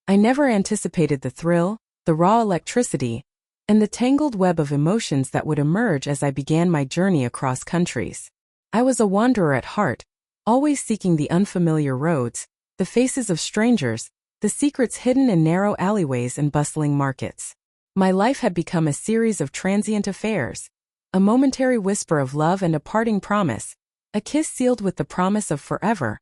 I never anticipated the thrill, the raw electricity, and the tangled web of emotions that would emerge as I began my journey across countries. I was a wanderer at heart, always seeking the unfamiliar roads, the faces of strangers, the secrets hidden in narrow alleyways and bustling markets. My life had become a series of transient affairs, a momentary whisper of love and a parting promise, a kiss sealed with the promise of forever,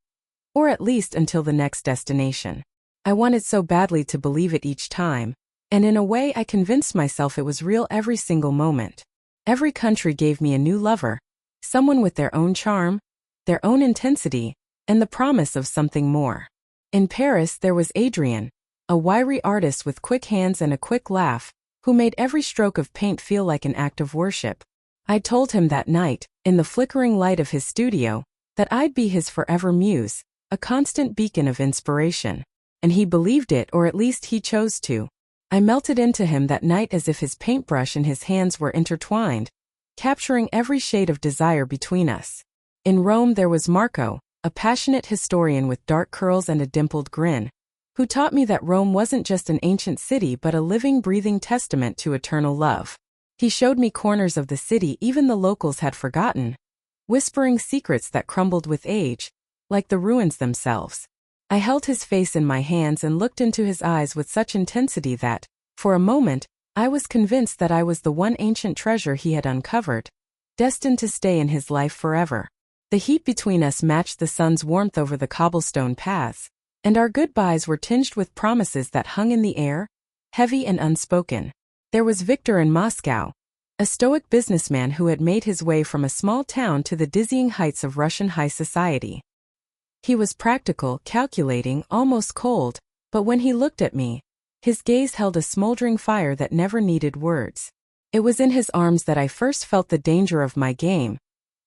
or at least until the next destination. I wanted so badly to believe it each time, and in a way I convinced myself it was real every single moment. Every country gave me a new lover, someone with their own charm, their own intensity, and the promise of something more. In Paris there was Adrien, a wiry artist with quick hands and a quick laugh, who made every stroke of paint feel like an act of worship. I told him that night, in the flickering light of his studio, that I'd be his forever muse, a constant beacon of inspiration. And he believed it, or at least he chose to. I melted into him that night as if his paintbrush and his hands were intertwined, capturing every shade of desire between us. In Rome there was Marco, a passionate historian with dark curls and a dimpled grin, who taught me that Rome wasn't just an ancient city but a living, breathing testament to eternal love. He showed me corners of the city even the locals had forgotten, whispering secrets that crumbled with age, like the ruins themselves. I held his face in my hands and looked into his eyes with such intensity that, for a moment, I was convinced that I was the one ancient treasure he had uncovered, destined to stay in his life forever. The heat between us matched the sun's warmth over the cobblestone paths, and our goodbyes were tinged with promises that hung in the air, heavy and unspoken. There was Victor in Moscow, a stoic businessman who had made his way from a small town to the dizzying heights of Russian high society. He was practical, calculating, almost cold, but when he looked at me, his gaze held a smoldering fire that never needed words. It was in his arms that I first felt the danger of my game,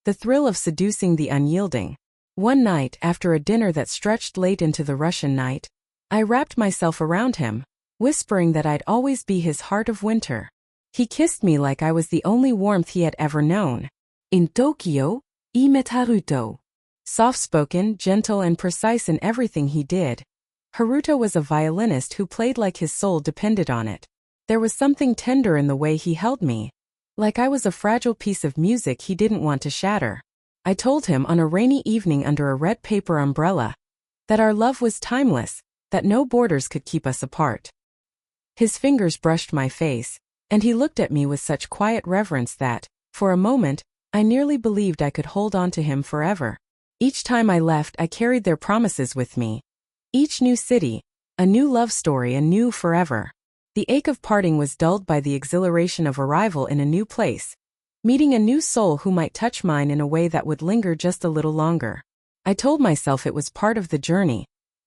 the thrill of seducing the unyielding. One night, after a dinner that stretched late into the Russian night, I wrapped myself around him, whispering that I'd always be his heart of winter. He kissed me like I was the only warmth he had ever known. In Tokyo, I met Haruto. Soft-spoken, gentle and precise in everything he did, Haruto was a violinist who played like his soul depended on it. There was something tender in the way he held me, like I was a fragile piece of music he didn't want to shatter. I told him on a rainy evening under a red paper umbrella that our love was timeless, that no borders could keep us apart. His fingers brushed my face, and he looked at me with such quiet reverence that, for a moment, I nearly believed I could hold on to him forever. Each time I left, I carried their promises with me. Each new city, a new love story, a new forever. The ache of parting was dulled by the exhilaration of arrival in a new place, meeting a new soul who might touch mine in a way that would linger just a little longer. I told myself it was part of the journey,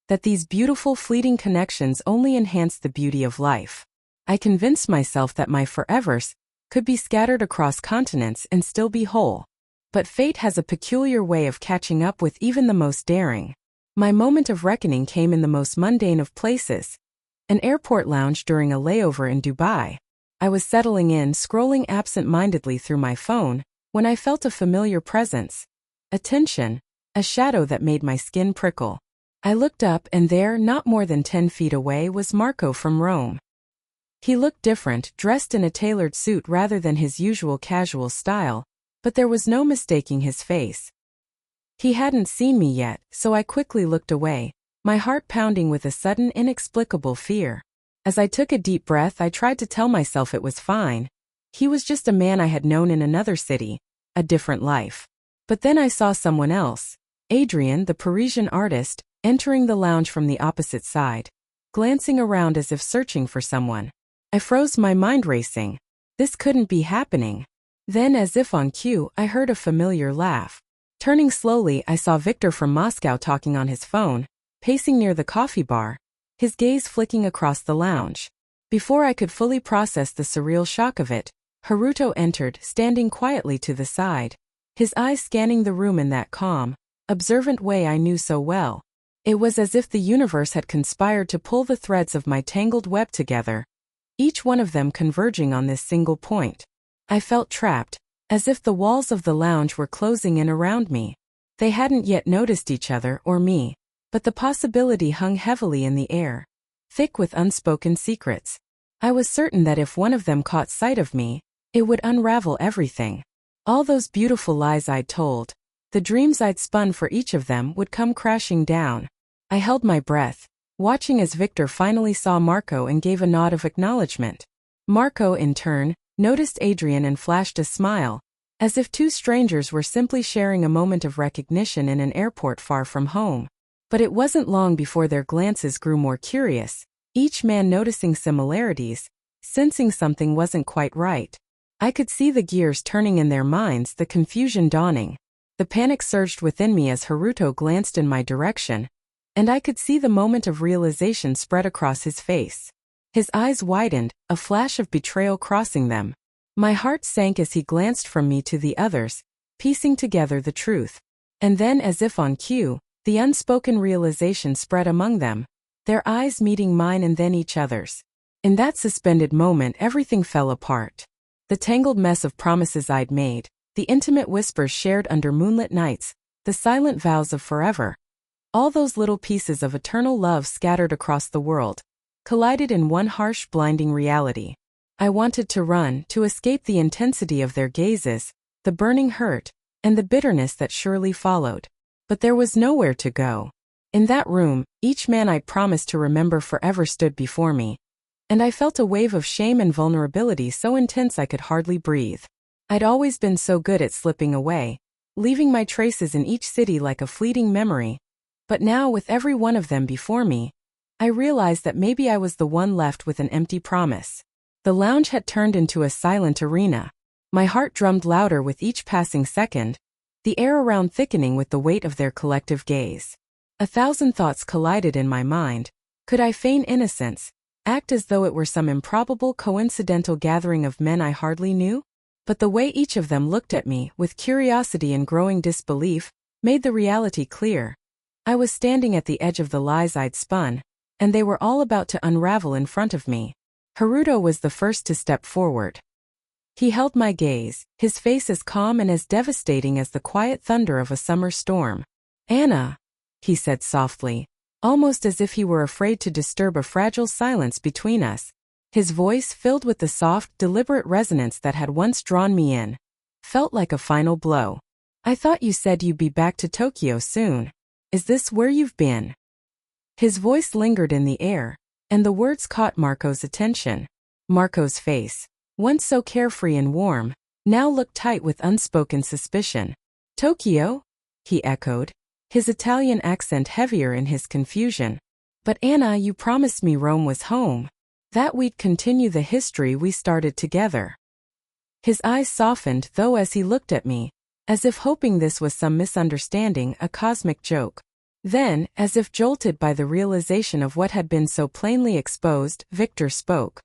that these beautiful fleeting connections only enhanced the beauty of life. I convinced myself that my forevers could be scattered across continents and still be whole. But fate has a peculiar way of catching up with even the most daring. My moment of reckoning came in the most mundane of places, an airport lounge during a layover in Dubai. I was settling in, scrolling absent-mindedly through my phone, when I felt a familiar presence, a tension, a shadow that made my skin prickle. I looked up, and there, not more than 10 feet away, was Marco from Rome. He looked different, dressed in a tailored suit rather than his usual casual style, but there was no mistaking his face. He hadn't seen me yet, so I quickly looked away, my heart pounding with a sudden, inexplicable fear. As I took a deep breath, I tried to tell myself it was fine. He was just a man I had known in another city, a different life. But then I saw someone else, Adrien, the Parisian artist, entering the lounge from the opposite side, glancing around as if searching for someone. I froze, my mind racing. This couldn't be happening. Then, as if on cue, I heard a familiar laugh. Turning slowly, I saw Victor from Moscow talking on his phone, pacing near the coffee bar, his gaze flicking across the lounge. Before I could fully process the surreal shock of it, Haruto entered, standing quietly to the side, his eyes scanning the room in that calm, observant way I knew so well. It was as if the universe had conspired to pull the threads of my tangled web together, each one of them converging on this single point. I felt trapped, as if the walls of the lounge were closing in around me. They hadn't yet noticed each other or me, but the possibility hung heavily in the air. thick with unspoken secrets. I was certain that if one of them caught sight of me, it would unravel everything. All those beautiful lies I'd told, the dreams I'd spun for each of them would come crashing down. I held my breath, watching as Victor finally saw Marco and gave a nod of acknowledgement. Marco, in turn, noticed Adrian and flashed a smile, as if two strangers were simply sharing a moment of recognition in an airport far from home. But it wasn't long before their glances grew more curious, each man noticing similarities, sensing something wasn't quite right. I could see the gears turning in their minds, the confusion dawning. The panic surged within me as Haruto glanced in my direction, and I could see the moment of realization spread across his face. His eyes widened, a flash of betrayal crossing them. My heart sank as he glanced from me to the others, piecing together the truth. And then, as if on cue, the unspoken realization spread among them, their eyes meeting mine and then each other's. In that suspended moment, everything fell apart. The tangled mess of promises I'd made, the intimate whispers shared under moonlit nights, the silent vows of forever. All those little pieces of eternal love scattered across the world, collided in one harsh, blinding reality. I wanted to run, to escape the intensity of their gazes, the burning hurt, and the bitterness that surely followed. But there was nowhere to go. In that room, each man I'd promised to remember forever stood before me, and I felt a wave of shame and vulnerability so intense I could hardly breathe. I'd always been so good at slipping away, leaving my traces in each city like a fleeting memory. But now, with every one of them before me, I realized that maybe I was the one left with an empty promise. The lounge had turned into a silent arena. My heart drummed louder with each passing second, the air around thickening with the weight of their collective gaze. 1,000 thoughts collided in my mind. Could I feign innocence, act as though it were some improbable coincidental gathering of men I hardly knew? But the way each of them looked at me, with curiosity and growing disbelief, made the reality clear. I was standing at the edge of the lies I'd spun, and they were all about to unravel in front of me. Haruto was the first to step forward. He held my gaze, his face as calm and as devastating as the quiet thunder of a summer storm. "Anna," he said softly, almost as if he were afraid to disturb a fragile silence between us. His voice, filled with the soft, deliberate resonance that had once drawn me in, felt like a final blow. "I thought you said you'd be back to Tokyo soon. Is this where you've been?" His voice lingered in the air, and the words caught Marco's attention. Marco's face, once so carefree and warm, now looked tight with unspoken suspicion. "Tokyo?" he echoed, his Italian accent heavier in his confusion. "But Anna, you promised me Rome was home. That we'd continue the history we started together." His eyes softened, though, as he looked at me, as if hoping this was some misunderstanding, a cosmic joke. Then, as if jolted by the realization of what had been so plainly exposed, Victor spoke.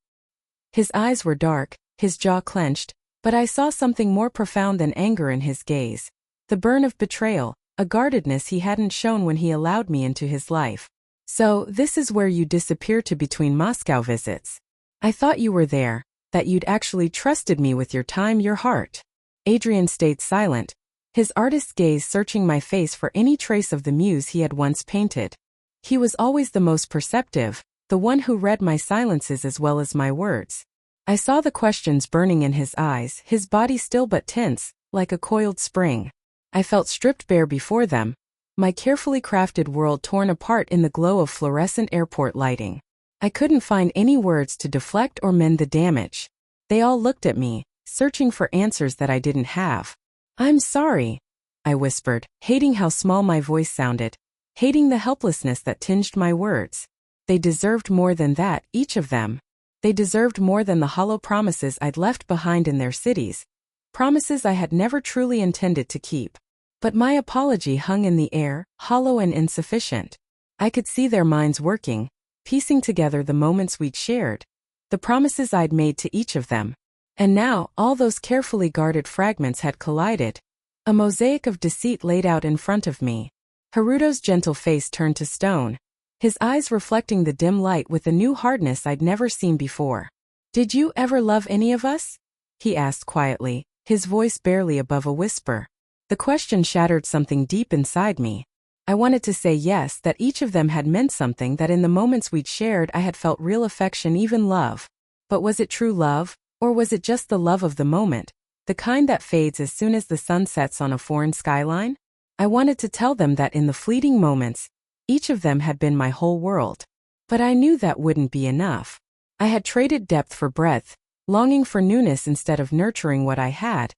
His eyes were dark, his jaw clenched, but I saw something more profound than anger in his gaze. The burn of betrayal, a guardedness he hadn't shown when he allowed me into his life. "So, this is where you disappear to between Moscow visits. I thought you were there, that you'd actually trusted me with your time, your heart." Adrian stayed silent, his artist's gaze searching my face for any trace of the muse he had once painted. He was always the most perceptive, the one who read my silences as well as my words. I saw the questions burning in his eyes, his body still but tense, like a coiled spring. I felt stripped bare before them, my carefully crafted world torn apart in the glow of fluorescent airport lighting. I couldn't find any words to deflect or mend the damage. They all looked at me, searching for answers that I didn't have. "I'm sorry," I whispered, hating how small my voice sounded, hating the helplessness that tinged my words. They deserved more than that, each of them. They deserved more than the hollow promises I'd left behind in their cities, promises I had never truly intended to keep. But my apology hung in the air, hollow and insufficient. I could see their minds working, piecing together the moments we'd shared, the promises I'd made to each of them. And now, all those carefully guarded fragments had collided, a mosaic of deceit laid out in front of me. Haruto's gentle face turned to stone, his eyes reflecting the dim light with a new hardness I'd never seen before. "Did you ever love any of us?" he asked quietly, his voice barely above a whisper. The question shattered something deep inside me. I wanted to say yes, that each of them had meant something, that in the moments we'd shared I had felt real affection, even love. But was it true love, or was it just the love of the moment, the kind that fades as soon as the sun sets on a foreign skyline? I wanted to tell them that in the fleeting moments, each of them had been my whole world. But I knew that wouldn't be enough. I had traded depth for breadth, longing for newness instead of nurturing what I had.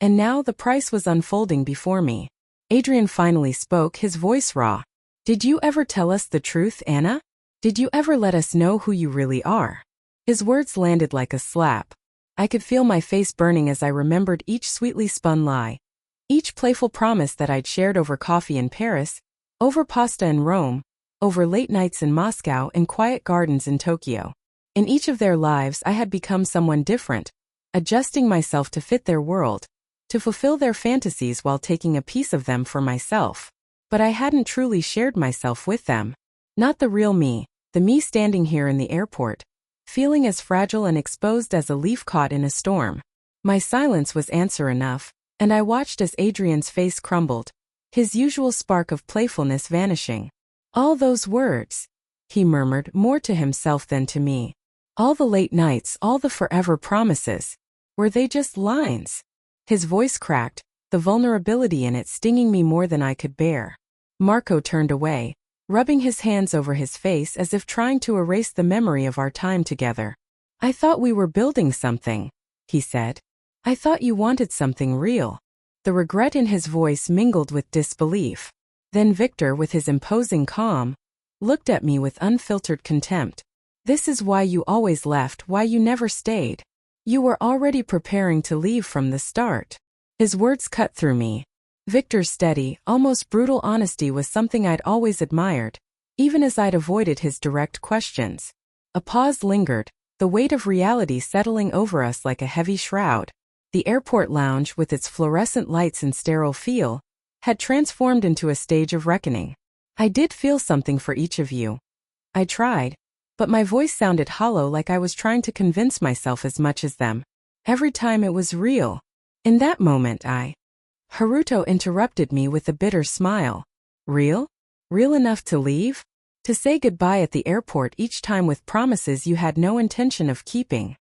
And now the price was unfolding before me. Adrian finally spoke, his voice raw. "Did you ever tell us the truth, Anna? Did you ever let us know who you really are?" His words landed like a slap. I could feel my face burning as I remembered each sweetly spun lie, each playful promise that I'd shared over coffee in Paris, over pasta in Rome, over late nights in Moscow and quiet gardens in Tokyo. In each of their lives I had become someone different, adjusting myself to fit their world, to fulfill their fantasies while taking a piece of them for myself. But I hadn't truly shared myself with them. Not the real me, the me standing here in the airport, feeling as fragile and exposed as a leaf caught in a storm. My silence was answer enough, and I watched as Adrian's face crumbled, his usual spark of playfulness vanishing. "All those words," he murmured, more to himself than to me. "All the late nights, all the forever promises. Were they just lines?" His voice cracked, the vulnerability in it stinging me more than I could bear. Marco turned away, rubbing his hands over his face as if trying to erase the memory of our time together. "I thought we were building something," he said. "I thought you wanted something real." The regret in his voice mingled with disbelief. Then Victor, with his imposing calm, looked at me with unfiltered contempt. "This is why you always left, why you never stayed. You were already preparing to leave from the start." His words cut through me. Victor's steady, almost brutal honesty was something I'd always admired, even as I'd avoided his direct questions. A pause lingered, the weight of reality settling over us like a heavy shroud. The airport lounge, with its fluorescent lights and sterile feel, had transformed into a stage of reckoning. "I did feel something for each of you. I tried, but my voice sounded hollow, like I was trying to convince myself as much as them. Every time it was real." In that moment Haruto interrupted me with a bitter smile. "Real? Real enough to leave? To say goodbye at the airport each time with promises you had no intention of keeping?"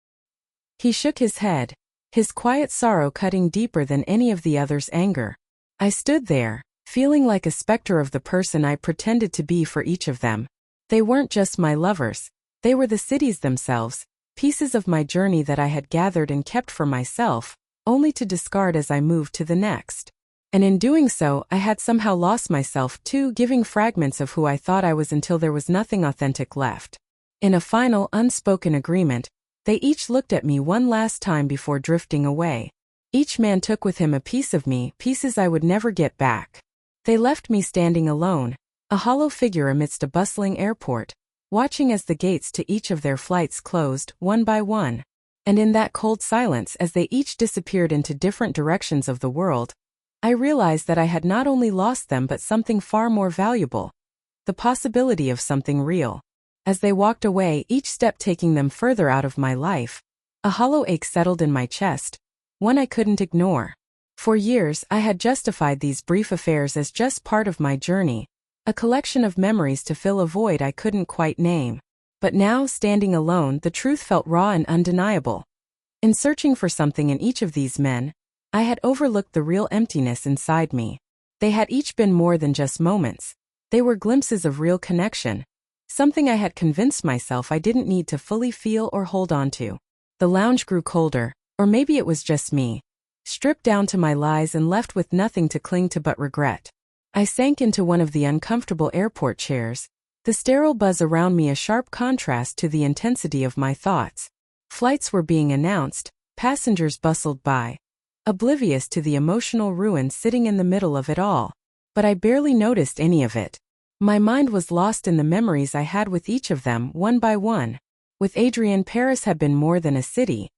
He shook his head, his quiet sorrow cutting deeper than any of the others' anger. I stood there, feeling like a specter of the person I pretended to be for each of them. They weren't just my lovers, they were the cities themselves, pieces of my journey that I had gathered and kept for myself, only to discard as I moved to the next. And in doing so, I had somehow lost myself too, giving fragments of who I thought I was until there was nothing authentic left. In a final, unspoken agreement, they each looked at me one last time before drifting away. Each man took with him a piece of me, pieces I would never get back. They left me standing alone, a hollow figure amidst a bustling airport, watching as the gates to each of their flights closed, one by one. And in that cold silence, as they each disappeared into different directions of the world, I realized that I had not only lost them but something far more valuable. The possibility of something real. As they walked away, each step taking them further out of my life, a hollow ache settled in my chest, one I couldn't ignore. For years, I had justified these brief affairs as just part of my journey, a collection of memories to fill a void I couldn't quite name. But now, standing alone, the truth felt raw and undeniable. In searching for something in each of these men, I had overlooked the real emptiness inside me. They had each been more than just moments. They were glimpses of real connection, something I had convinced myself I didn't need to fully feel or hold on to. The lounge grew colder, or maybe it was just me, stripped down to my lies and left with nothing to cling to but regret. I sank into one of the uncomfortable airport chairs, the sterile buzz around me a sharp contrast to the intensity of my thoughts. Flights were being announced, passengers bustled by, oblivious to the emotional ruin sitting in the middle of it all. But I barely noticed any of it. My mind was lost in the memories I had with each of them, one by one. With Adrian, Paris had been more than a city.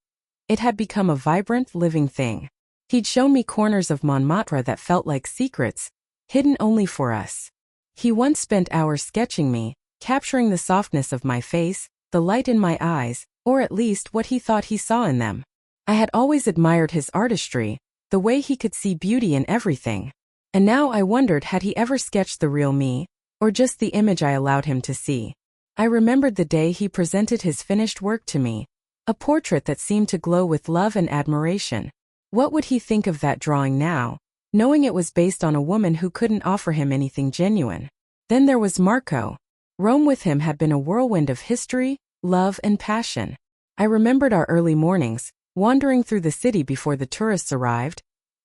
It had become a vibrant, living thing. He'd shown me corners of Montmartre that felt like secrets, hidden only for us. He once spent hours sketching me, capturing the softness of my face, the light in my eyes, or at least what he thought he saw in them. I had always admired his artistry, the way he could see beauty in everything. And now I wondered, had he ever sketched the real me, or just the image I allowed him to see? I remembered the day he presented his finished work to me, a portrait that seemed to glow with love and admiration. What would he think of that drawing now, knowing it was based on a woman who couldn't offer him anything genuine? Then there was Marco. Rome with him had been a whirlwind of history, love, and passion. I remembered our early mornings, wandering through the city before the tourists arrived,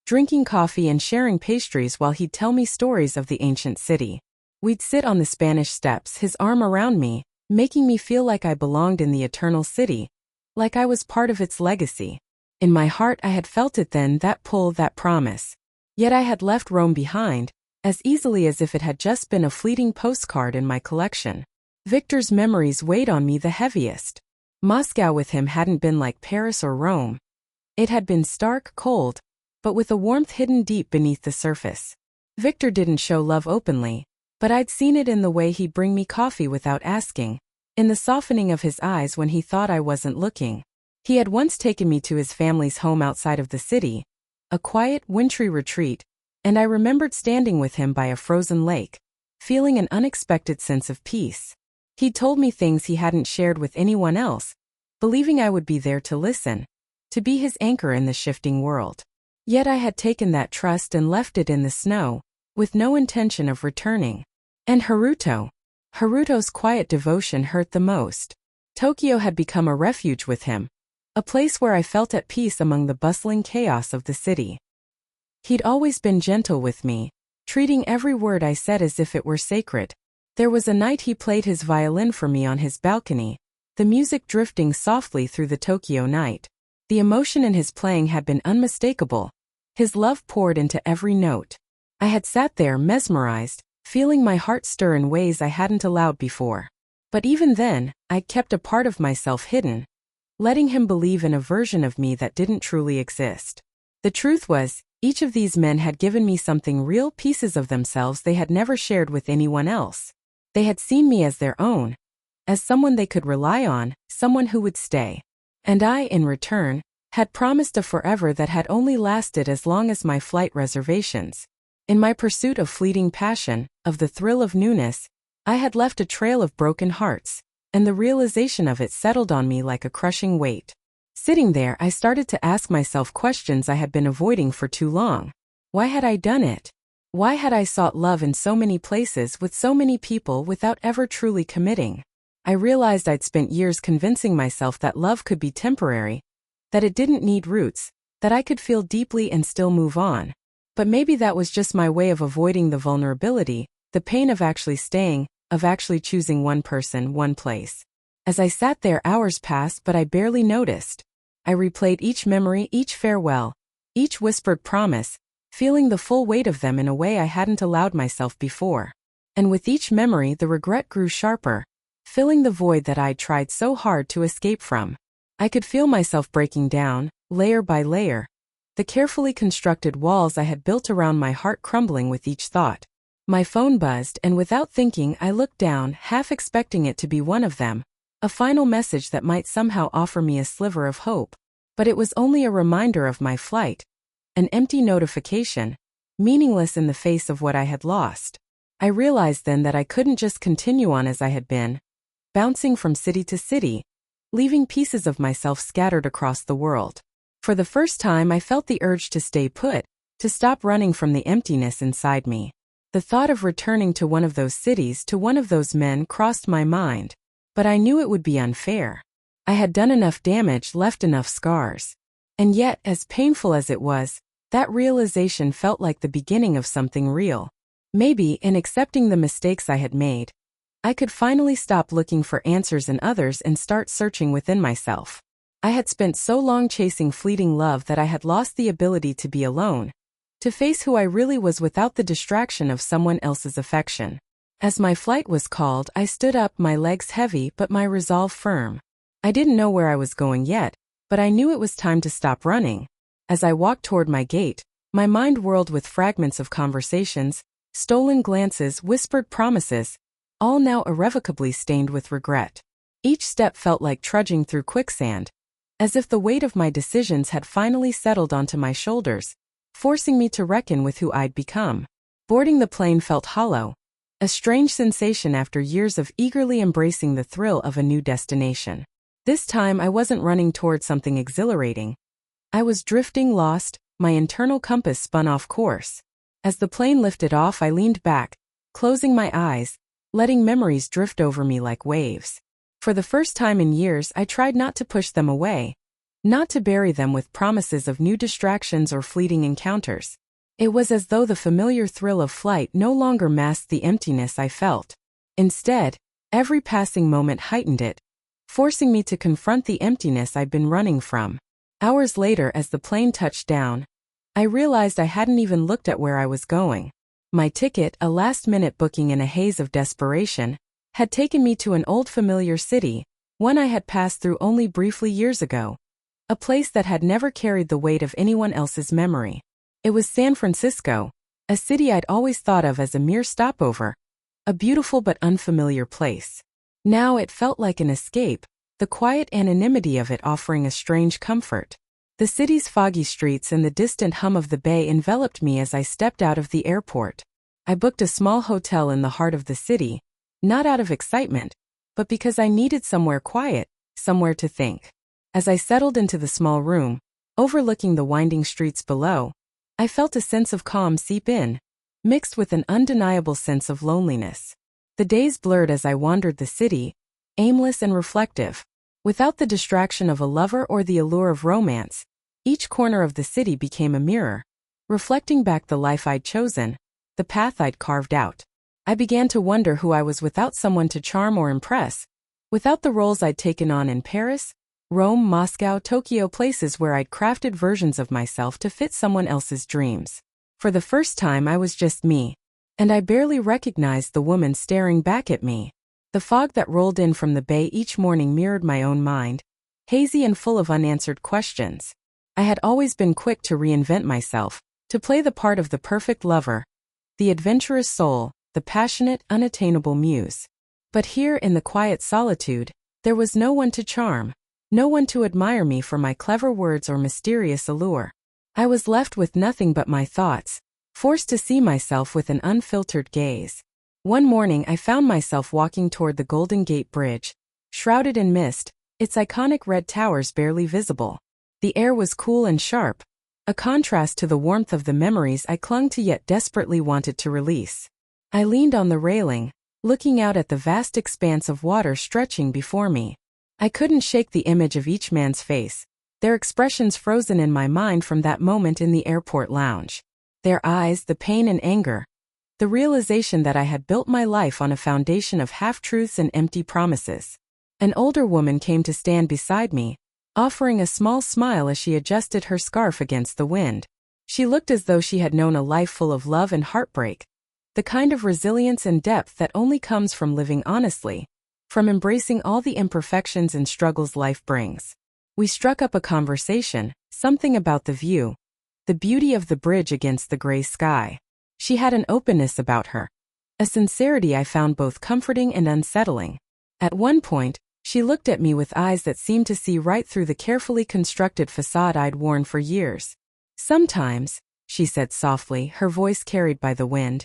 drinking coffee and sharing pastries while he'd tell me stories of the ancient city. We'd sit on the Spanish steps, his arm around me, making me feel like I belonged in the eternal city, like I was part of its legacy. In my heart I had felt it then, that pull, that promise. Yet I had left Rome behind, as easily as if it had just been a fleeting postcard in my collection. Victor's memories weighed on me the heaviest. Moscow with him hadn't been like Paris or Rome. It had been stark, cold, but with a warmth hidden deep beneath the surface. Victor didn't show love openly, but I'd seen it in the way he'd bring me coffee without asking, in the softening of his eyes when he thought I wasn't looking. He had once taken me to his family's home outside of the city, a quiet, wintry retreat, and I remembered standing with him by a frozen lake, feeling an unexpected sense of peace. He'd told me things he hadn't shared with anyone else, believing I would be there to listen, to be his anchor in the shifting world. Yet I had taken that trust and left it in the snow, with no intention of returning. And Haruto's quiet devotion hurt the most. Tokyo had become a refuge with him, a place where I felt at peace among the bustling chaos of the city. He'd always been gentle with me, treating every word I said as if it were sacred. There was a night he played his violin for me on his balcony, the music drifting softly through the Tokyo night. The emotion in his playing had been unmistakable. His love poured into every note. I had sat there mesmerized, feeling my heart stir in ways I hadn't allowed before. But even then, I kept a part of myself hidden, letting him believe in a version of me that didn't truly exist. The truth was, each of these men had given me something real, pieces of themselves they had never shared with anyone else. They had seen me as their own, as someone they could rely on, someone who would stay. And I, in return, had promised a forever that had only lasted as long as my flight reservations. In my pursuit of fleeting passion, of the thrill of newness, I had left a trail of broken hearts, and the realization of it settled on me like a crushing weight. Sitting there, I started to ask myself questions I had been avoiding for too long. Why had I done it? Why had I sought love in so many places with so many people without ever truly committing? I realized I'd spent years convincing myself that love could be temporary, that it didn't need roots, that I could feel deeply and still move on. But maybe that was just my way of avoiding the vulnerability, the pain of actually staying, of actually choosing one person, one place. As I sat there, hours passed, but I barely noticed. I replayed each memory, each farewell, each whispered promise, feeling the full weight of them in a way I hadn't allowed myself before. And with each memory, the regret grew sharper, filling the void that I'd tried so hard to escape from. I could feel myself breaking down, layer by layer, the carefully constructed walls I had built around my heart crumbling with each thought. My phone buzzed, and without thinking, I looked down, half expecting it to be one of them, a final message that might somehow offer me a sliver of hope. But it was only a reminder of my flight, an empty notification, meaningless in the face of what I had lost. I realized then that I couldn't just continue on as I had been, bouncing from city to city, leaving pieces of myself scattered across the world. For the first time, I felt the urge to stay put, to stop running from the emptiness inside me. The thought of returning to one of those cities, to one of those men, crossed my mind. But I knew it would be unfair. I had done enough damage, left enough scars. And yet, as painful as it was, that realization felt like the beginning of something real. Maybe, in accepting the mistakes I had made, I could finally stop looking for answers in others and start searching within myself. I had spent so long chasing fleeting love that I had lost the ability to be alone, to face who I really was without the distraction of someone else's affection. As my flight was called, I stood up, my legs heavy but my resolve firm. I didn't know where I was going yet, but I knew it was time to stop running. As I walked toward my gate, my mind whirled with fragments of conversations, stolen glances, whispered promises, all now irrevocably stained with regret. Each step felt like trudging through quicksand, as if the weight of my decisions had finally settled onto my shoulders, forcing me to reckon with who I'd become. Boarding the plane felt hollow, a strange sensation after years of eagerly embracing the thrill of a new destination. This time I wasn't running toward something exhilarating. I was drifting, lost, my internal compass spun off course. As the plane lifted off, I leaned back, closing my eyes, letting memories drift over me like waves. For the first time in years, I tried not to push them away, not to bury them with promises of new distractions or fleeting encounters. It was as though the familiar thrill of flight no longer masked the emptiness I felt. Instead, every passing moment heightened it, forcing me to confront the emptiness I'd been running from. Hours later, as the plane touched down, I realized I hadn't even looked at where I was going. My ticket, a last-minute booking in a haze of desperation, had taken me to an old familiar city, one I had passed through only briefly years ago. A place that had never carried the weight of anyone else's memory. It was San Francisco, a city I'd always thought of as a mere stopover, a beautiful but unfamiliar place. Now it felt like an escape, the quiet anonymity of it offering a strange comfort. The city's foggy streets and the distant hum of the bay enveloped me as I stepped out of the airport. I booked a small hotel in the heart of the city, not out of excitement, but because I needed somewhere quiet, somewhere to think. As I settled into the small room, overlooking the winding streets below, I felt a sense of calm seep in, mixed with an undeniable sense of loneliness. The days blurred as I wandered the city, aimless and reflective. Without the distraction of a lover or the allure of romance, each corner of the city became a mirror, reflecting back the life I'd chosen, the path I'd carved out. I began to wonder who I was without someone to charm or impress, without the roles I'd taken on in Paris, Rome, Moscow, Tokyo, places where I'd crafted versions of myself to fit someone else's dreams. For the first time I was just me, and I barely recognized the woman staring back at me. The fog that rolled in from the bay each morning mirrored my own mind, hazy and full of unanswered questions. I had always been quick to reinvent myself, to play the part of the perfect lover, the adventurous soul, the passionate, unattainable muse. But here in the quiet solitude, there was no one to charm. No one to admire me for my clever words or mysterious allure. I was left with nothing but my thoughts, forced to see myself with an unfiltered gaze. One morning I found myself walking toward the Golden Gate Bridge, shrouded in mist, its iconic red towers barely visible. The air was cool and sharp, a contrast to the warmth of the memories I clung to yet desperately wanted to release. I leaned on the railing, looking out at the vast expanse of water stretching before me. I couldn't shake the image of each man's face, their expressions frozen in my mind from that moment in the airport lounge. Their eyes, the pain and anger, the realization that I had built my life on a foundation of half-truths and empty promises. An older woman came to stand beside me, offering a small smile as she adjusted her scarf against the wind. She looked as though she had known a life full of love and heartbreak, the kind of resilience and depth that only comes from living honestly, from embracing all the imperfections and struggles life brings. We struck up a conversation, something about the view, the beauty of the bridge against the gray sky. She had an openness about her, a sincerity I found both comforting and unsettling. At one point, she looked at me with eyes that seemed to see right through the carefully constructed facade I'd worn for years. "Sometimes," she said softly, her voice carried by the wind,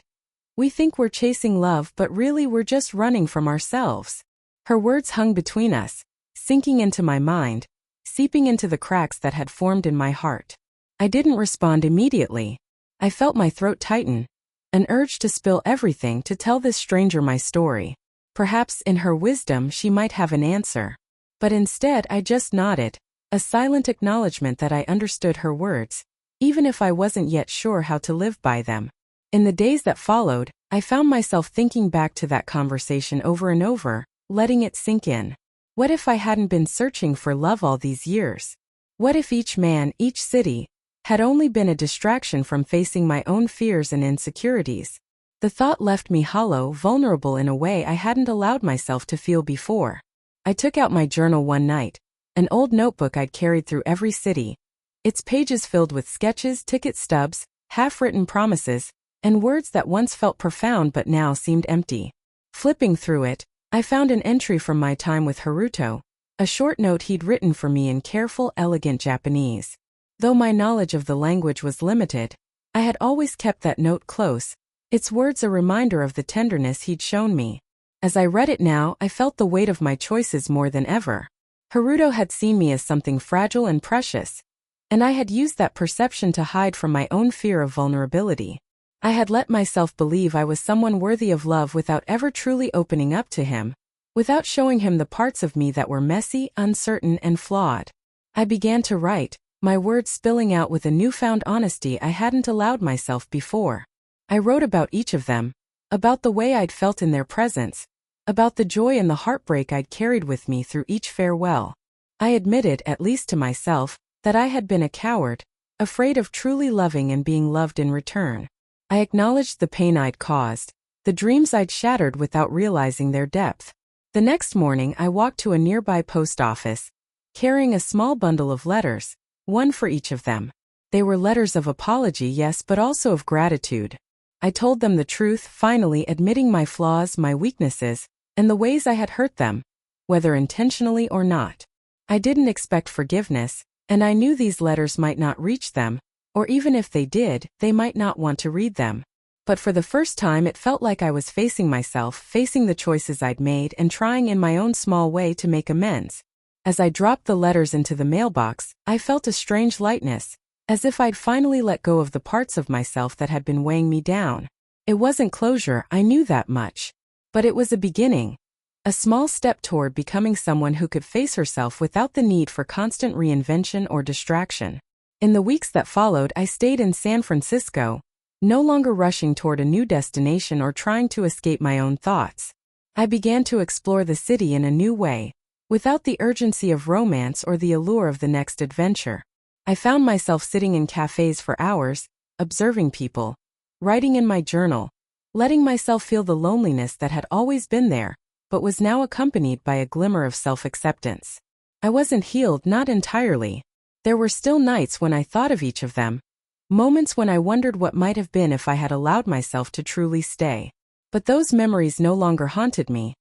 "we think we're chasing love, but really we're just running from ourselves." Her words hung between us, sinking into my mind, seeping into the cracks that had formed in my heart. I didn't respond immediately. I felt my throat tighten, an urge to spill everything, to tell this stranger my story. Perhaps in her wisdom she might have an answer. But instead I just nodded, a silent acknowledgement that I understood her words, even if I wasn't yet sure how to live by them. In the days that followed, I found myself thinking back to that conversation over and over, letting it sink in. What if I hadn't been searching for love all these years? What if each man, each city, had only been a distraction from facing my own fears and insecurities? The thought left me hollow, vulnerable in a way I hadn't allowed myself to feel before. I took out my journal one night, an old notebook I'd carried through every city, its pages filled with sketches, ticket stubs, half-written promises, and words that once felt profound but now seemed empty. Flipping through it, I found an entry from my time with Haruto, a short note he'd written for me in careful, elegant Japanese. Though my knowledge of the language was limited, I had always kept that note close, its words a reminder of the tenderness he'd shown me. As I read it now, I felt the weight of my choices more than ever. Haruto had seen me as something fragile and precious, and I had used that perception to hide from my own fear of vulnerability. I had let myself believe I was someone worthy of love without ever truly opening up to him, without showing him the parts of me that were messy, uncertain, and flawed. I began to write, my words spilling out with a newfound honesty I hadn't allowed myself before. I wrote about each of them, about the way I'd felt in their presence, about the joy and the heartbreak I'd carried with me through each farewell. I admitted, at least to myself, that I had been a coward, afraid of truly loving and being loved in return. I acknowledged the pain I'd caused, the dreams I'd shattered without realizing their depth. The next morning I walked to a nearby post office, carrying a small bundle of letters, one for each of them. They were letters of apology, yes, but also of gratitude. I told them the truth, finally admitting my flaws, my weaknesses, and the ways I had hurt them, whether intentionally or not. I didn't expect forgiveness, and I knew these letters might not reach them, or even if they did, they might not want to read them. But for the first time it felt like I was facing myself, facing the choices I'd made, and trying in my own small way to make amends. As I dropped the letters into the mailbox, I felt a strange lightness, as if I'd finally let go of the parts of myself that had been weighing me down. It wasn't closure, I knew that much. But it was a beginning. A small step toward becoming someone who could face herself without the need for constant reinvention or distraction. In the weeks that followed, I stayed in San Francisco, no longer rushing toward a new destination or trying to escape my own thoughts. I began to explore the city in a new way, without the urgency of romance or the allure of the next adventure. I found myself sitting in cafes for hours, observing people, writing in my journal, letting myself feel the loneliness that had always been there, but was now accompanied by a glimmer of self-acceptance. I wasn't healed, not entirely. There were still nights when I thought of each of them, moments when I wondered what might have been if I had allowed myself to truly stay. But those memories no longer haunted me.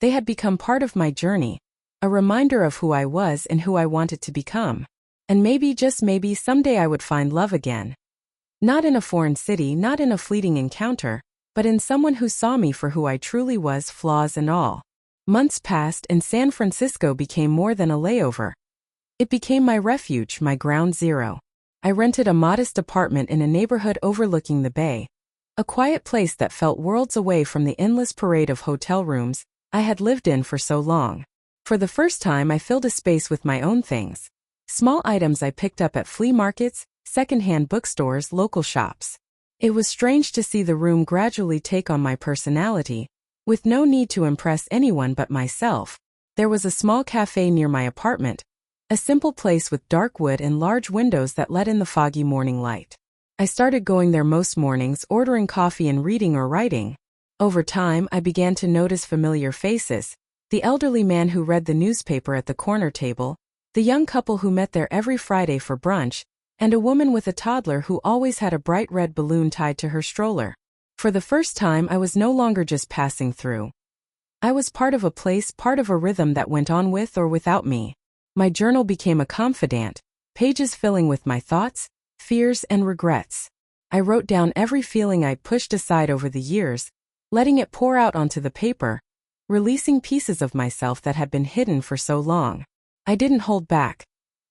They had become part of my journey, a reminder of who I was and who I wanted to become. And maybe, just maybe, someday I would find love again. Not in a foreign city, not in a fleeting encounter, but in someone who saw me for who I truly was, flaws and all. Months passed and San Francisco became more than a layover. It became my refuge, my ground zero. I rented a modest apartment in a neighborhood overlooking the bay, a quiet place that felt worlds away from the endless parade of hotel rooms I had lived in for so long. For the first time I filled a space with my own things. Small items I picked up at flea markets, secondhand bookstores, local shops. It was strange to see the room gradually take on my personality, with no need to impress anyone but myself. There was a small cafe near my apartment, a simple place with dark wood and large windows that let in the foggy morning light. I started going there most mornings, ordering coffee and reading or writing. Over time, I began to notice familiar faces: the elderly man who read the newspaper at the corner table, the young couple who met there every Friday for brunch, and a woman with a toddler who always had a bright red balloon tied to her stroller. For the first time, I was no longer just passing through. I was part of a place, part of a rhythm that went on with or without me. My journal became a confidant, pages filling with my thoughts, fears, and regrets. I wrote down every feeling I'd pushed aside over the years, letting it pour out onto the paper, releasing pieces of myself that had been hidden for so long. I didn't hold back.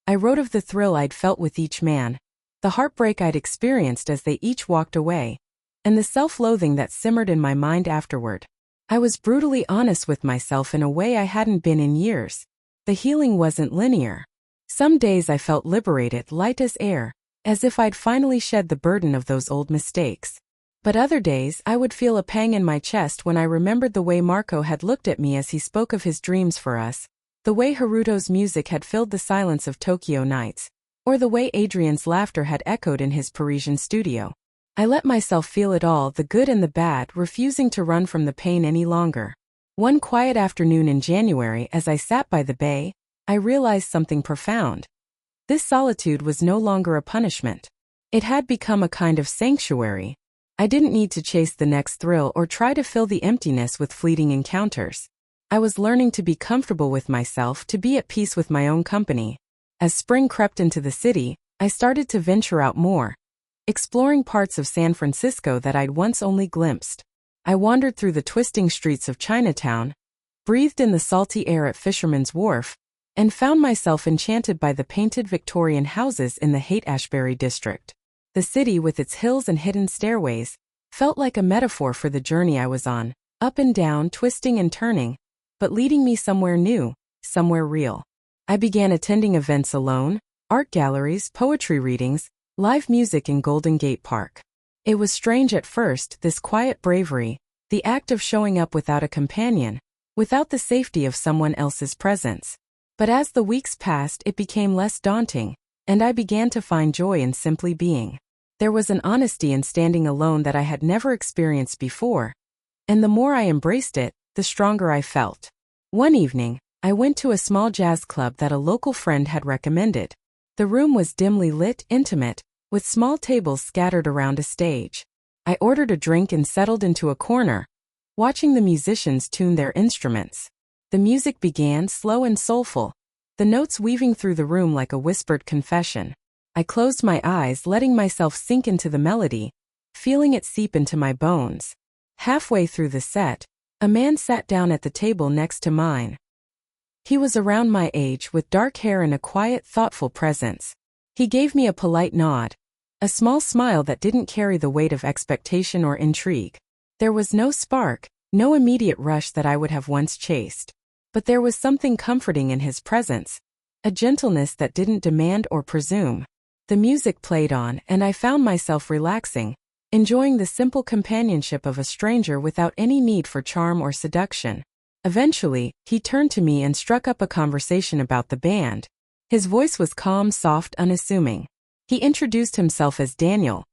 I wrote of the thrill I'd felt with each man, the heartbreak I'd experienced as they each walked away, and the self-loathing that simmered in my mind afterward. I was brutally honest with myself in a way I hadn't been in years. The healing wasn't linear. Some days I felt liberated, light as air, as if I'd finally shed the burden of those old mistakes. But other days I would feel a pang in my chest when I remembered the way Marco had looked at me as he spoke of his dreams for us, the way Haruto's music had filled the silence of Tokyo nights, or the way Adrian's laughter had echoed in his Parisian studio. I let myself feel it all, the good and the bad, refusing to run from the pain any longer. One quiet afternoon in January, as I sat by the bay, I realized something profound. This solitude was no longer a punishment. It had become a kind of sanctuary. I didn't need to chase the next thrill or try to fill the emptiness with fleeting encounters. I was learning to be comfortable with myself, to be at peace with my own company. As spring crept into the city, I started to venture out more. exploring parts of San Francisco that I'd once only glimpsed. I wandered through the twisting streets of Chinatown, breathed in the salty air at Fisherman's Wharf, and found myself enchanted by the painted Victorian houses in the Haight-Ashbury district. The city, with its hills and hidden stairways, felt like a metaphor for the journey I was on, up and down, twisting and turning, but leading me somewhere new, somewhere real. I began attending events alone, art galleries, poetry readings, live music in Golden Gate Park. It was strange at first, this quiet bravery, the act of showing up without a companion, without the safety of someone else's presence. But as the weeks passed, it became less daunting, and I began to find joy in simply being. There was an honesty in standing alone that I had never experienced before, and the more I embraced it, the stronger I felt. One evening, I went to a small jazz club that a local friend had recommended. The room was dimly lit, intimate, with small tables scattered around a stage. I ordered a drink and settled into a corner, watching the musicians tune their instruments. The music began, slow and soulful, the notes weaving through the room like a whispered confession. I closed my eyes, letting myself sink into the melody, feeling it seep into my bones. Halfway through the set, a man sat down at the table next to mine. He was around my age, with dark hair and a quiet, thoughtful presence. He gave me a polite nod, a small smile that didn't carry the weight of expectation or intrigue. There was no spark, no immediate rush that I would have once chased. But there was something comforting in his presence, a gentleness that didn't demand or presume. The music played on, and I found myself relaxing, enjoying the simple companionship of a stranger without any need for charm or seduction. Eventually, he turned to me and struck up a conversation about the band. His voice was calm, soft, unassuming. He introduced himself as Daniel,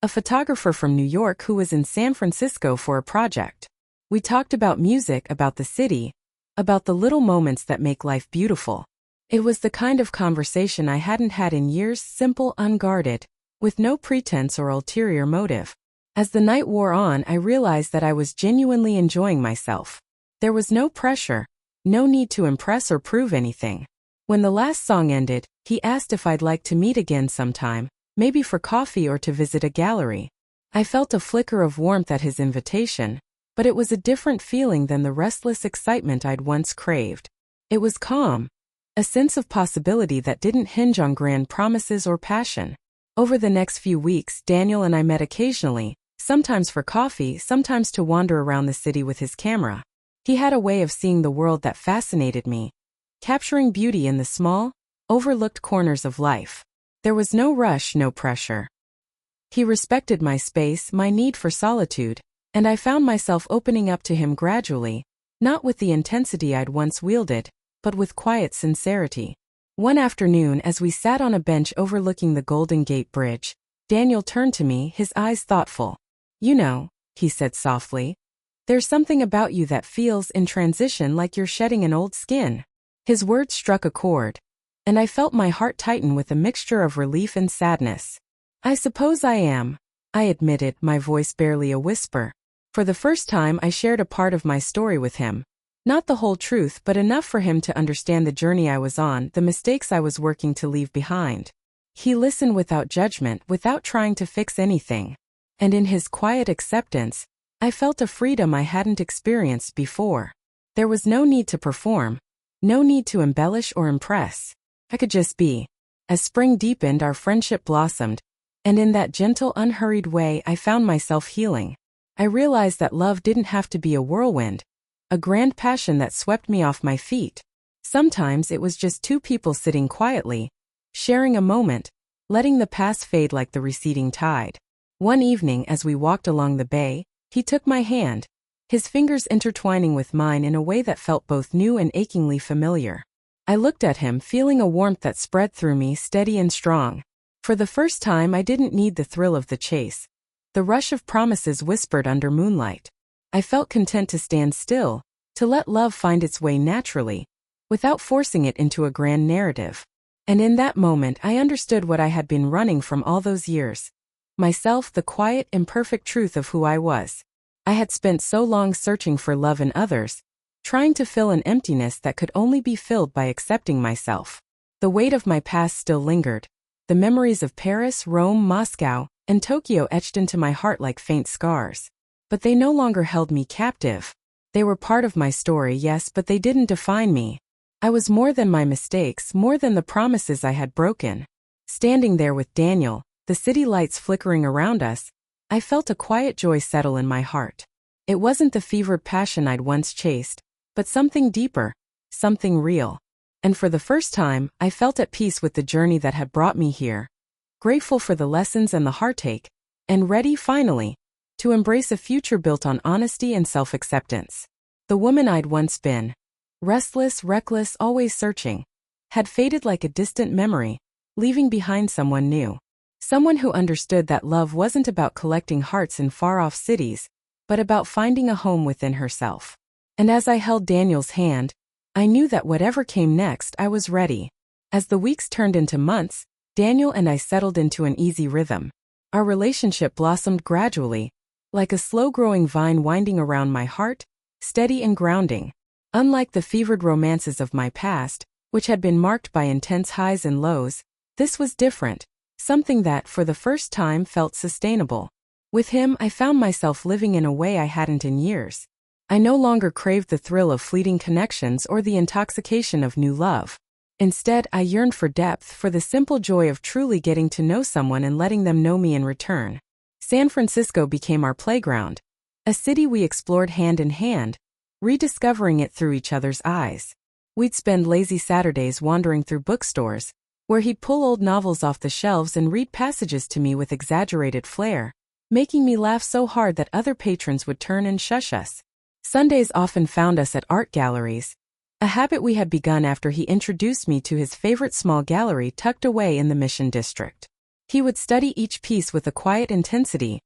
a photographer from New York who was in San Francisco for a project. We talked about music, about the city, about the little moments that make life beautiful. It was the kind of conversation I hadn't had in years, simple, unguarded, with no pretense or ulterior motive. As the night wore on, I realized that I was genuinely enjoying myself. There was no pressure, no need to impress or prove anything. When the last song ended, he asked if I'd like to meet again sometime, maybe for coffee or to visit a gallery. I felt a flicker of warmth at his invitation, but it was a different feeling than the restless excitement I'd once craved. It was calm, a sense of possibility that didn't hinge on grand promises or passion. Over the next few weeks, Daniel and I met occasionally, sometimes for coffee, sometimes to wander around the city with his camera. He had a way of seeing the world that fascinated me, capturing beauty in the small, overlooked corners of life. There was no rush, no pressure. He respected my space, my need for solitude, and I found myself opening up to him gradually, not with the intensity I'd once wielded, but with quiet sincerity. One afternoon, as we sat on a bench overlooking the Golden Gate Bridge, Daniel turned to me, his eyes thoughtful. "You know," he said softly, "there's something about you that feels, in transition, like you're shedding an old skin." His words struck a chord, and I felt my heart tighten with a mixture of relief and sadness. "I suppose I am," I admitted, my voice barely a whisper. For the first time, I shared a part of my story with him. Not the whole truth, but enough for him to understand the journey I was on, the mistakes I was working to leave behind. He listened without judgment, without trying to fix anything. And in his quiet acceptance, I felt a freedom I hadn't experienced before. There was no need to perform, no need to embellish or impress. I could just be. As spring deepened, our friendship blossomed, and in that gentle, unhurried way, I found myself healing. I realized that love didn't have to be a whirlwind, a grand passion that swept me off my feet. Sometimes it was just two people sitting quietly, sharing a moment, letting the past fade like the receding tide. One evening, as we walked along the bay, he took my hand, his fingers intertwining with mine in a way that felt both new and achingly familiar. I looked at him, feeling a warmth that spread through me, steady and strong. For the first time, I didn't need the thrill of the chase, the rush of promises whispered under moonlight. I felt content to stand still, to let love find its way naturally, without forcing it into a grand narrative. And in that moment, I understood what I had been running from all those years. Myself, the quiet, imperfect truth of who I was. I had spent so long searching for love in others, trying to fill an emptiness that could only be filled by accepting myself. The weight of my past still lingered. The memories of Paris, Rome, Moscow, and Tokyo etched into my heart like faint scars. But they no longer held me captive. They were part of my story, yes, but they didn't define me. I was more than my mistakes, more than the promises I had broken. Standing there with Daniel, the city lights flickering around us, I felt a quiet joy settle in my heart. It wasn't the fevered passion I'd once chased, but something deeper, something real. And for the first time, I felt at peace with the journey that had brought me here, grateful for the lessons and the heartache, and ready, finally, to embrace a future built on honesty and self-acceptance. The woman I'd once been, restless, reckless, always searching, had faded like a distant memory, leaving behind someone new. Someone who understood that love wasn't about collecting hearts in far-off cities, but about finding a home within herself. And as I held Daniel's hand, I knew that whatever came next, I was ready. As the weeks turned into months, Daniel and I settled into an easy rhythm. Our relationship blossomed gradually, like a slow-growing vine winding around my heart, steady and grounding. Unlike the fevered romances of my past, which had been marked by intense highs and lows, this was different, something that, for the first time, felt sustainable. With him, I found myself living in a way I hadn't in years. I no longer craved the thrill of fleeting connections or the intoxication of new love. Instead, I yearned for depth, for the simple joy of truly getting to know someone and letting them know me in return. San Francisco became our playground, a city we explored hand in hand, rediscovering it through each other's eyes. We'd spend lazy Saturdays wandering through bookstores, where he'd pull old novels off the shelves and read passages to me with exaggerated flair, making me laugh so hard that other patrons would turn and shush us. Sundays often found us at art galleries, a habit we had begun after he introduced me to his favorite small gallery tucked away in the Mission District. He would study each piece with a quiet intensity,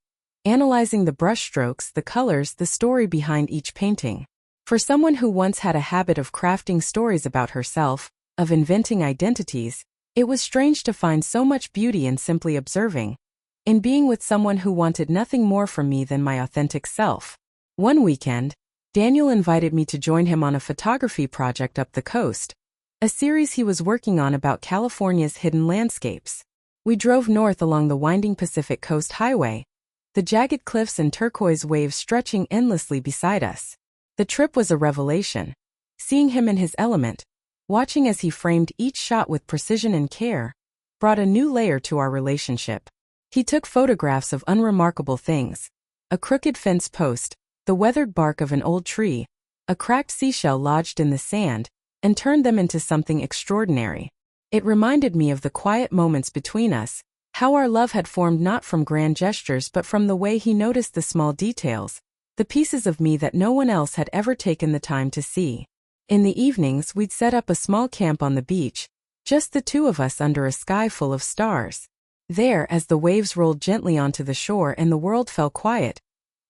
analyzing the brushstrokes, the colors, the story behind each painting. For someone who once had a habit of crafting stories about herself, of inventing identities, it was strange to find so much beauty in simply observing, in being with someone who wanted nothing more from me than my authentic self. One weekend, Daniel invited me to join him on a photography project up the coast, a series he was working on about California's hidden landscapes. We drove north along the winding Pacific Coast Highway, the jagged cliffs and turquoise waves stretching endlessly beside us. The trip was a revelation. Seeing him in his element, watching as he framed each shot with precision and care, brought a new layer to our relationship. He took photographs of unremarkable things: a crooked fence post, the weathered bark of an old tree, a cracked seashell lodged in the sand, and turned them into something extraordinary. It reminded me of the quiet moments between us, how our love had formed not from grand gestures but from the way he noticed the small details, the pieces of me that no one else had ever taken the time to see. In the evenings, we'd set up a small camp on the beach, just the two of us under a sky full of stars. There, as the waves rolled gently onto the shore and the world fell quiet,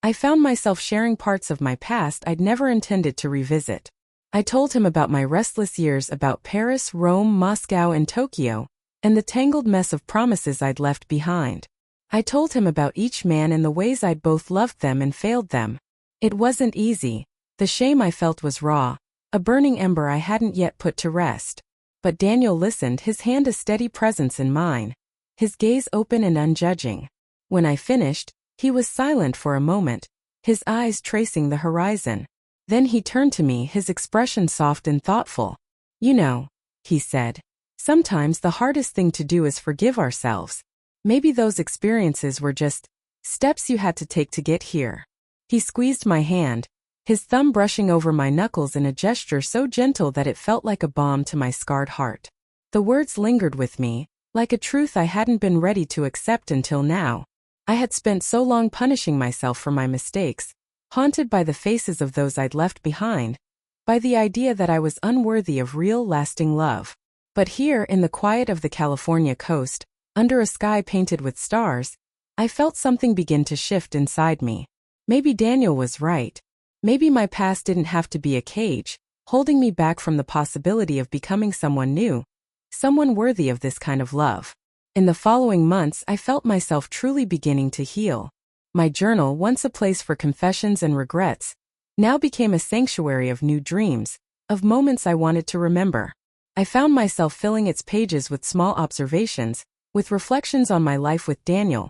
I found myself sharing parts of my past I'd never intended to revisit. I told him about my restless years, about Paris, Rome, Moscow, and Tokyo, and the tangled mess of promises I'd left behind. I told him about each man and the ways I'd both loved them and failed them. It wasn't easy. The shame I felt was raw, a burning ember I hadn't yet put to rest. But Daniel listened, his hand a steady presence in mine, his gaze open and unjudging. When I finished, he was silent for a moment, his eyes tracing the horizon. Then he turned to me, his expression soft and thoughtful. "You know," he said, "sometimes the hardest thing to do is forgive ourselves. Maybe those experiences were just steps you had to take to get here." He squeezed my hand, his thumb brushing over my knuckles in a gesture so gentle that it felt like a balm to my scarred heart. The words lingered with me, like a truth I hadn't been ready to accept until now. I had spent so long punishing myself for my mistakes, haunted by the faces of those I'd left behind, by the idea that I was unworthy of real, lasting love. But here, in the quiet of the California coast, under a sky painted with stars, I felt something begin to shift inside me. Maybe Daniel was right. Maybe my past didn't have to be a cage, holding me back from the possibility of becoming someone new, someone worthy of this kind of love. In the following months, I felt myself truly beginning to heal. My journal, once a place for confessions and regrets, now became a sanctuary of new dreams, of moments I wanted to remember. I found myself filling its pages with small observations, with reflections on my life with Daniel,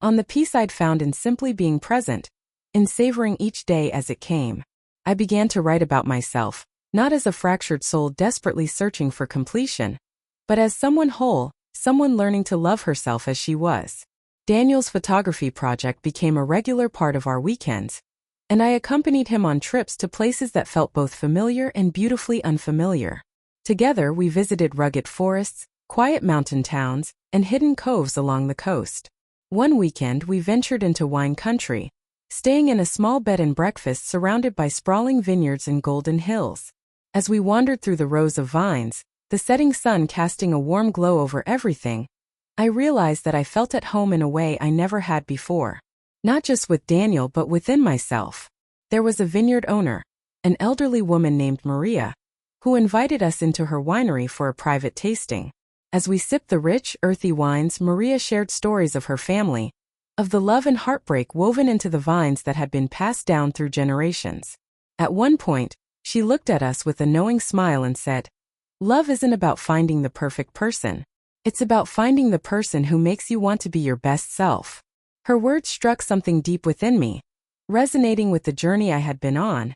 on the peace I'd found in simply being present, in savoring each day as it came. I began to write about myself, not as a fractured soul desperately searching for completion, but as someone whole, someone learning to love herself as she was. Daniel's photography project became a regular part of our weekends, and I accompanied him on trips to places that felt both familiar and beautifully unfamiliar. Together we visited rugged forests, quiet mountain towns, and hidden coves along the coast. One weekend we ventured into wine country, staying in a small bed and breakfast surrounded by sprawling vineyards and golden hills. As we wandered through the rows of vines, the setting sun casting a warm glow over everything, I realized that I felt at home in a way I never had before. Not just with Daniel but within myself. There was a vineyard owner, an elderly woman named Maria, who invited us into her winery for a private tasting. As we sipped the rich, earthy wines, Maria shared stories of her family, of the love and heartbreak woven into the vines that had been passed down through generations. At one point, she looked at us with a knowing smile and said, "Love isn't about finding the perfect person. It's about finding the person who makes you want to be your best self." Her words struck something deep within me, resonating with the journey I had been on,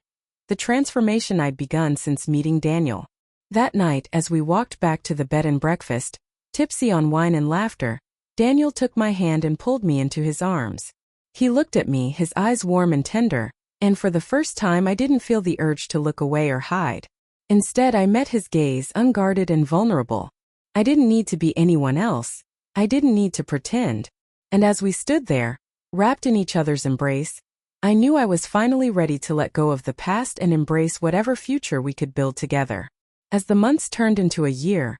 the transformation I'd begun since meeting Daniel. That night, as we walked back to the bed and breakfast, tipsy on wine and laughter, Daniel took my hand and pulled me into his arms. He looked at me, his eyes warm and tender, and for the first time I didn't feel the urge to look away or hide. Instead, I met his gaze, unguarded and vulnerable. I didn't need to be anyone else. I didn't need to pretend. And as we stood there, wrapped in each other's embrace, I knew I was finally ready to let go of the past and embrace whatever future we could build together. As the months turned into a year,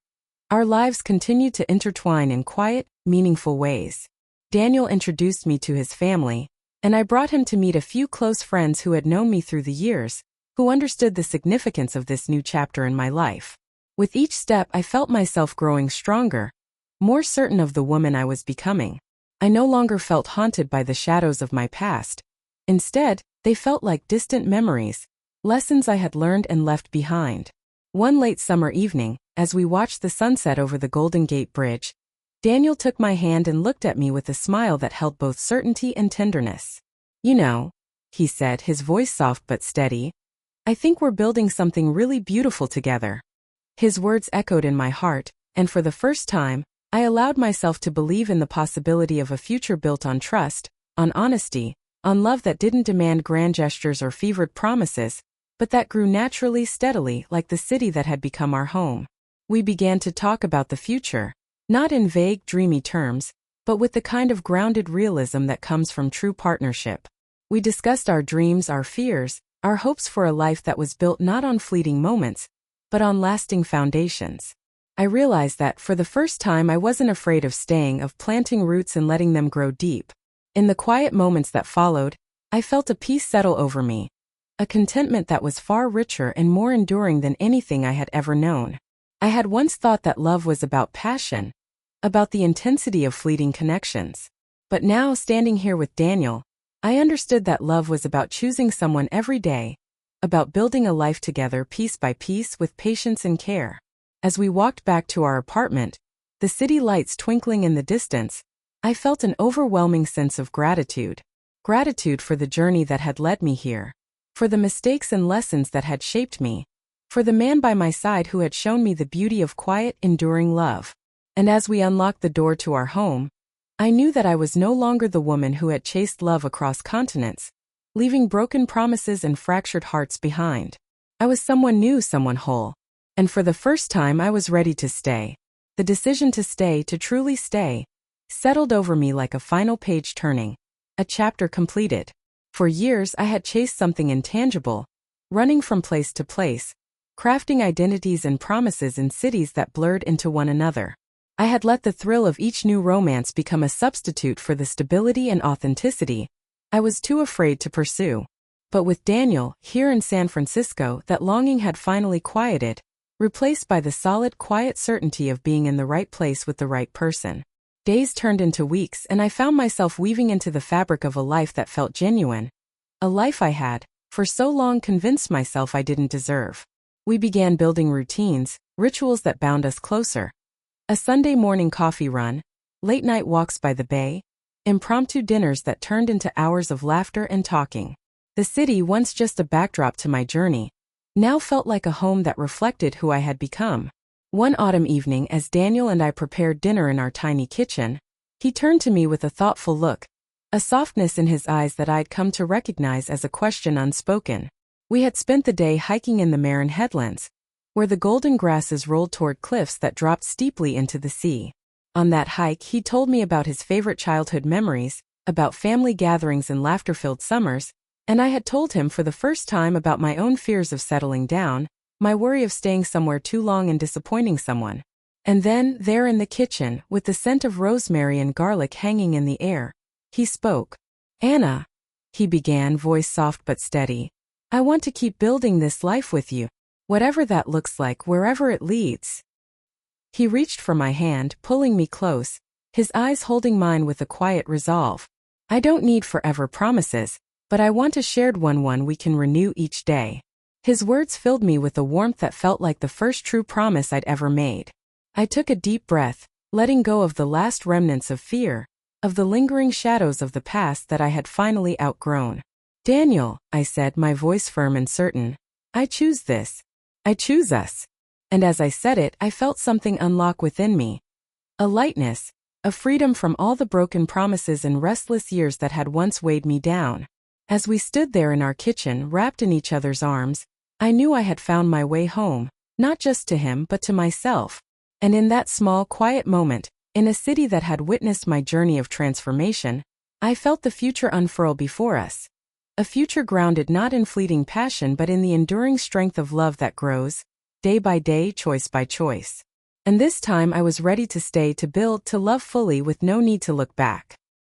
our lives continued to intertwine in quiet, meaningful ways. Daniel introduced me to his family, and I brought him to meet a few close friends who had known me through the years, who understood the significance of this new chapter in my life. With each step, I felt myself growing stronger, more certain of the woman I was becoming. I no longer felt haunted by the shadows of my past. Instead, they felt like distant memories, lessons I had learned and left behind. One late summer evening, as we watched the sunset over the Golden Gate Bridge, Daniel took my hand and looked at me with a smile that held both certainty and tenderness. "You know," he said, his voice soft but steady, "I think we're building something really beautiful together." His words echoed in my heart, and for the first time, I allowed myself to believe in the possibility of a future built on trust, on honesty, on love that didn't demand grand gestures or fevered promises, but that grew naturally, steadily, like the city that had become our home. We began to talk about the future, not in vague, dreamy terms, but with the kind of grounded realism that comes from true partnership. We discussed our dreams, our fears, our hopes for a life that was built not on fleeting moments, but on lasting foundations. I realized that, for the first time, I wasn't afraid of staying, of planting roots and letting them grow deep. In the quiet moments that followed, I felt a peace settle over me, a contentment that was far richer and more enduring than anything I had ever known. I had once thought that love was about passion, about the intensity of fleeting connections. But now, standing here with Daniel, I understood that love was about choosing someone every day, about building a life together piece by piece with patience and care. As we walked back to our apartment, the city lights twinkling in the distance, I felt an overwhelming sense of gratitude. Gratitude for the journey that had led me here, for the mistakes and lessons that had shaped me, for the man by my side who had shown me the beauty of quiet, enduring love. And as we unlocked the door to our home, I knew that I was no longer the woman who had chased love across continents, leaving broken promises and fractured hearts behind. I was someone new, someone whole. And for the first time, I was ready to stay. The decision to stay, to truly stay, settled over me like a final page turning, a chapter completed. For years, I had chased something intangible, running from place to place, crafting identities and promises in cities that blurred into one another. I had let the thrill of each new romance become a substitute for the stability and authenticity I was too afraid to pursue. But with Daniel, here in San Francisco, that longing had finally quieted, replaced by the solid, quiet certainty of being in the right place with the right person. Days turned into weeks, and I found myself weaving into the fabric of a life that felt genuine, a life I had, for so long, convinced myself I didn't deserve. We began building routines, rituals that bound us closer. A Sunday morning coffee run, late-night walks by the bay, impromptu dinners that turned into hours of laughter and talking. The city, once just a backdrop to my journey, now felt like a home that reflected who I had become. One autumn evening, as Daniel and I prepared dinner in our tiny kitchen, he turned to me with a thoughtful look, a softness in his eyes that I'd come to recognize as a question unspoken. We had spent the day hiking in the Marin Headlands, where the golden grasses rolled toward cliffs that dropped steeply into the sea. On that hike, he told me about his favorite childhood memories, about family gatherings and laughter-filled summers, and I had told him for the first time about my own fears of settling down, my worry of staying somewhere too long and disappointing someone. And then, there in the kitchen, with the scent of rosemary and garlic hanging in the air, he spoke. "Anna," he began, voice soft but steady, "I want to keep building this life with you, whatever that looks like, wherever it leads." He reached for my hand, pulling me close, his eyes holding mine with a quiet resolve. "I don't need forever promises, but I want a shared one we can renew each day." His words filled me with a warmth that felt like the first true promise I'd ever made. I took a deep breath, letting go of the last remnants of fear, of the lingering shadows of the past that I had finally outgrown. "Daniel," I said, my voice firm and certain, "I choose this. I choose us." And as I said it, I felt something unlock within me. A lightness, a freedom from all the broken promises and restless years that had once weighed me down. As we stood there in our kitchen, wrapped in each other's arms, I knew I had found my way home, not just to him but to myself. And in that small, quiet moment, in a city that had witnessed my journey of transformation, I felt the future unfurl before us. A future grounded not in fleeting passion but in the enduring strength of love that grows, day by day, choice by choice. And this time I was ready to stay, to build, to love fully with no need to look back.